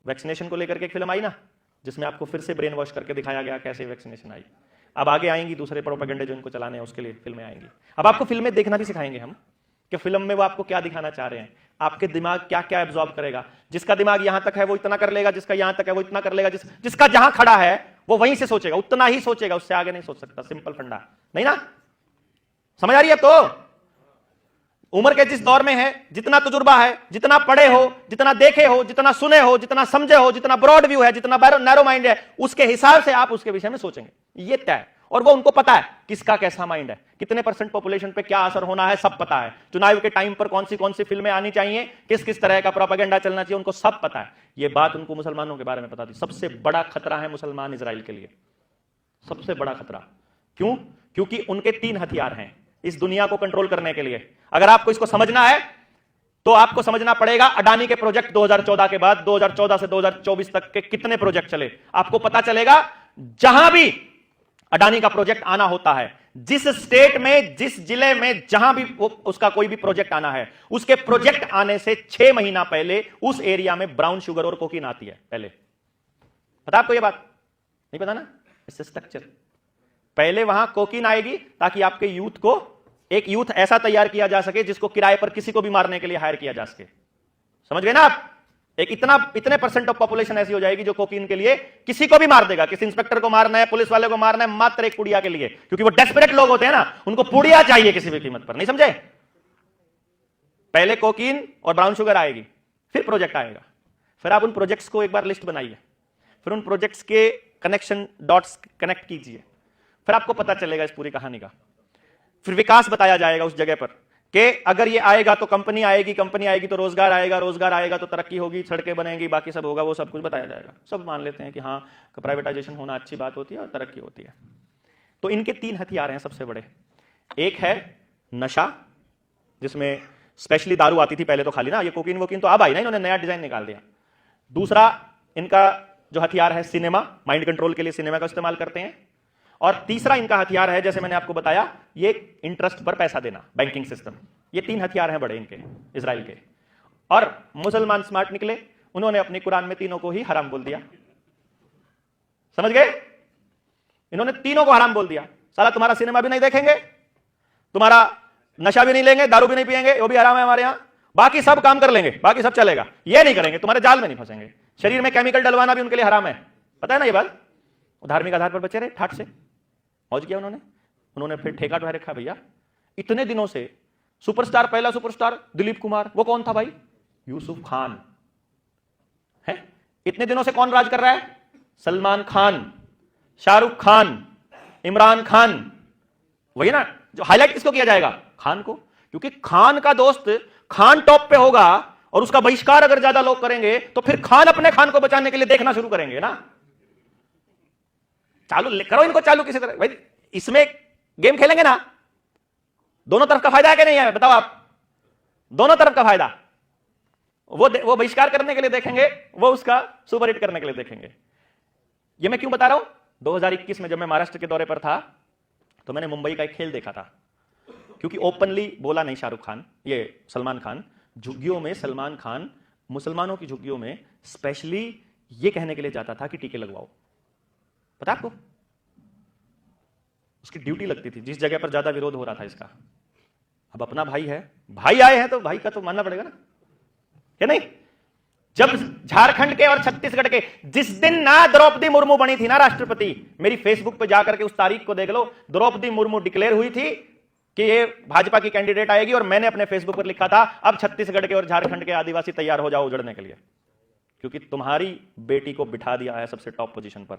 Vaccination को लेकर के एक फिल्म आई ना, जिसमें आपको फिर से ब्रेन वॉश करके दिखाया गया कैसे वैक्सीनेशन आई। अब आगे आएंगी दूसरे प्रोपेगेंडे जो इनको चलाने हैं, उसके लिए फिल्में आएंगी। अब आपको फिल्में देखना भी सिखाएंगे हम कि फिल्म में वो आपको क्या दिखाना चाह रहे हैं, आपके दिमाग क्या क्या एब्जॉर्ब करेगा। जिसका दिमाग यहां तक है वो इतना कर लेगा, जिसका यहां तक है वो इतना कर लेगा, जिसका जहां खड़ा है वो वहीं से सोचेगा, उतना ही सोचेगा, उससे आगे नहीं सोच सकता। सिंपल फंडा नहीं ना, समझ आ रही है? तो उम्र के जिस दौर में है, जितना तजुर्बा है, जितना पढ़े हो, जितना देखे हो, जितना सुने हो, जितना समझे हो, जितना ब्रॉड व्यू है, जितना नैरो माइंड है, उसके हिसाब से आप उसके विषय में सोचेंगे, ये तय है। और वो उनको पता है किसका कैसा माइंड है, कितने % पॉपुलेशन पे क्या असर होना है, सब पता है। चुनाव के टाइम पर कौन सी फिल्में आनी चाहिए, किस किस तरह का प्रोपेगेंडा चलना चाहिए, उनको सब पता है। ये बात उनको मुसलमानों के बारे में पता थी। सबसे बड़ा खतरा है मुसलमान इजराइल के लिए, सबसे बड़ा खतरा। क्यों? क्योंकि उनके 3 हथियार हैं इस दुनिया को कंट्रोल करने के लिए। अगर आपको इसको समझना है तो आपको समझना पड़ेगा अडानी के प्रोजेक्ट 2014 के बाद 2014 से 2024 तक के कितने प्रोजेक्ट चले। आपको पता चलेगा जहां भी अडानी का प्रोजेक्ट आना होता है, जिस स्टेट में, जिस जिले में, जहां भी उसका कोई भी प्रोजेक्ट आना है, उसके प्रोजेक्ट आने से 6 महीना पहले उस एरिया में ब्राउन शुगर और कोकीन आती है। पहले पता आपको, यह बात नहीं पता ना? इससे स्ट्रक्चर पहले वहां कोकीन आएगी ताकि आपके यूथ को, एक यूथ ऐसा तैयार किया जा सके जिसको किराए पर किसी को भी मारने के लिए हायर किया जा सके। समझ गए ना आप? एक इतने % ऑफ पॉपुलेशन ऐसी हो जाएगी जो कोकीन के लिए किसी को भी मार देगा। किसी इंस्पेक्टर को मारना है, पुलिस वाले को मारना है, मात्र एक पुड़िया के लिए, क्योंकि वो डेस्परेट लोग होते हैं ना, उनको पुड़िया चाहिए किसी भी कीमत पर। नहीं समझे? पहले कोकीन और ब्राउन शुगर आएगी, फिर प्रोजेक्ट आएगा। फिर आप उन प्रोजेक्ट्स को एक बार लिस्ट बनाइए, फिर उन प्रोजेक्ट्स के कनेक्शन डॉट्स कनेक्ट कीजिए, फिर आपको पता चलेगा इस पूरी कहानी का। फिर विकास बताया जाएगा उस जगह पर कि अगर ये आएगा तो कंपनी आएगी, कंपनी आएगी तो रोजगार आएगा, रोजगार आएगा तो तरक्की होगी, सड़कें बनेंगी, बाकी सब होगा, वो सब कुछ बताया जाएगा। सब मान लेते हैं कि हाँ, प्राइवेटाइजेशन होना अच्छी बात होती है और तरक्की होती है। तो इनके 3 हथियार हैं सबसे बड़े। एक है नशा, जिसमें स्पेशली दारू आती थी पहले तो खाली ना, ये कोकीन वोकीन तो अब आई ना, इन्होंने नया डिजाइन निकाल दिया। दूसरा इनका जो हथियार है सिनेमा, माइंड कंट्रोल के लिए सिनेमा का इस्तेमाल करते हैं। और तीसरा इनका हथियार है, जैसे मैंने आपको बताया, ये इंटरेस्ट पर पैसा देना, बैंकिंग सिस्टम। ये 3 हथियार हैं बड़े इनके, इजराइल के। और मुसलमान स्मार्ट निकले, उन्होंने अपनी कुरान में तीनों को ही हराम बोल दिया। समझ गए? इन्होंने तीनों को हराम बोल दिया। साला तुम्हारा सिनेमा भी नहीं देखेंगे, तुम्हारा नशा भी नहीं लेंगे, दारू भी नहीं पिएंगे, वो भी हराम है हमारे यहां, बाकी सब काम कर लेंगे, बाकी सब चलेगा, ये नहीं करेंगे, तुम्हारे जाल में नहीं फंसेंगे। शरीर में केमिकल डलवाना भी उनके लिए हराम है, पता है ना ये बात? धार्मिक आधार पर बचे रहे ठाट से, मौज किया उन्होंने फिर ठेका तो रखा। भैया इतने दिनों से सुपरस्टार, पहला सुपरस्टार दिलीप कुमार, वो कौन था भाई? यूसुफ खान है। इतने दिनों से कौन राज कर रहा है? सलमान खान, शाहरुख खान, इमरान खान। वही ना, जो हाईलाइट किसको किया जाएगा? खान को, क्योंकि खान का दोस्त खान टॉप पे होगा और उसका बहिष्कार अगर ज्यादा लोग करेंगे तो फिर खान अपने खान को बचाने के लिए देखना शुरू करेंगे ना। चालू करो इनको, चालू किसी तरह। भाई इसमें गेम खेलेंगे ना, दोनों तरफ का फायदा है कि नहीं है? बताओ आप, दोनों तरफ का फायदा। वो बहिष्कार करने के लिए देखेंगे, वो उसका सुपर हिट करने के लिए देखेंगे। ये मैं क्यों बता रहा हूं? 2021 में जब मैं महाराष्ट्र के दौरे पर था तो मैंने मुंबई का एक खेल देखा था, क्योंकि ओपनली बोला नहीं शाहरुख खान, ये सलमान खान, झुग्गियों में सलमान खान मुसलमानों की झुग्गियों में स्पेशली ये कहने के लिए जाता था कि टीके लगवाओ। पता आपको? उसकी ड्यूटी लगती थी जिस जगह पर ज्यादा विरोध हो रहा था इसका। अब अपना भाई है, भाई आए हैं तो भाई का तो मानना पड़ेगा ना, क्या नहीं? जब झारखंड के और छत्तीसगढ़ के, जिस दिन ना द्रौपदी मुर्मू बनी थी ना राष्ट्रपति, मेरी फेसबुक पे जाकर के उस तारीख को देख लो, द्रौपदी मुर्मू डिक्लेयर हुई थी कि ये भाजपा की कैंडिडेट आएगी, और मैंने अपने फेसबुक पर लिखा था अब छत्तीसगढ़ के और झारखंड के आदिवासी तैयार हो जाओ उजड़ने के लिए, क्योंकि तुम्हारी बेटी को बिठा दिया है सबसे टॉप पोजीशन पर।